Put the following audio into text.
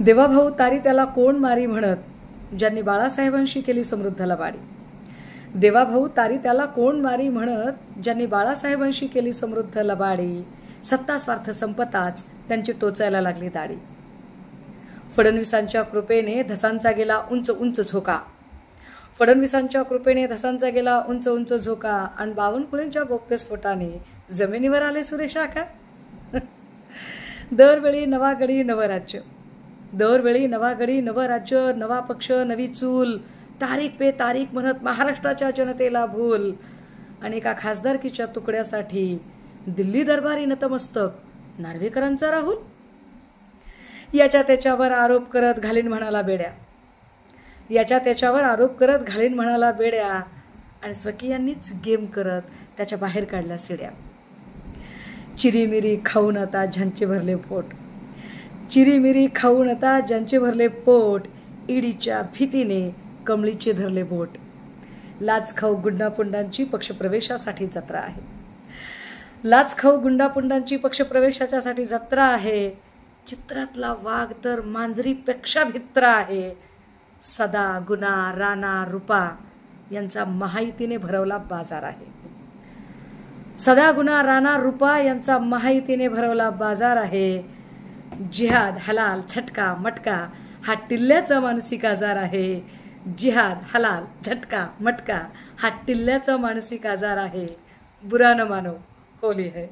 देवाभाऊ तारी त्याला कोण मारी म्हणत, ज्यांनी बाळासाहेबांशी केली समृद्ध लबाडी. देवाभाऊ तारी त्याला कोण मारी म्हणत, ज्यांनी बाळासाहेबांशी केली समृद्ध लबाडी. सत्ता स्वार्थ संपताच त्यांची टोचायला लागली दाढी. फडणवीसांच्या कृपेने धसांचा गेला उंच उंच झोका. फडणवीसांच्या कृपेने धसांचा गेला उंच उंच झोका. आणि बावनकुळेंच्या गौप्यस्फोटाने जमिनीवर आले सुरेश आका. दरवेळी नवा गडी नवं राज्य, दरवेळी नवा गडी नवं राज्य, नवा पक्ष नवी चूल, तारीख पे तारीख म्हणत महाराष्ट्राच्या जनतेला भूल. आणि एका खासदारकीच्या तुकड्यासाठी दिल्ली दरबारी नतमस्तक नार्वेकरांचा राहुल. याच्या त्याच्यावर आरोप करत घालीन म्हणाला बेड्या, याच्या त्याच्यावर आरोप करत घालीन म्हणाला बेड्या. आणि स्वकीयांनीच गेम करत त्याच्या बाहेर काढल्या सिड्या. चिरीमिरी खाऊन आता ज्यांचे भरले पोट, चिरीमिरी खाऊन आता ज्यांचे भरले पोट. ईडीच्या भीतीने कमळीचे धरले बोट. लाच खाऊ गुंडापुंडांची पक्षप्रवेशासाठी जत्रा आहे, लाच खाऊ गुंडापुंडांची पक्षप्रवेशाच्यासाठी जत्रा आहे. चित्रातला वाघ तर मांजरीपेक्षा भित्रा आहे. सदा गुना राणा रुपा यांचा महायुतीने भरवला बाजार आहे. सदा गुना राणा रुपा यांचा महायुतीने भरवला बाजार आहे. जिहाद हलाल झटका मटका हा टिल्ल्याचा मानसिक आजार आहे. जिहाद हलाल झटका मटका हा टिल्ल्याचा मानसिक आजार आहे. बुरा न मानो होली है.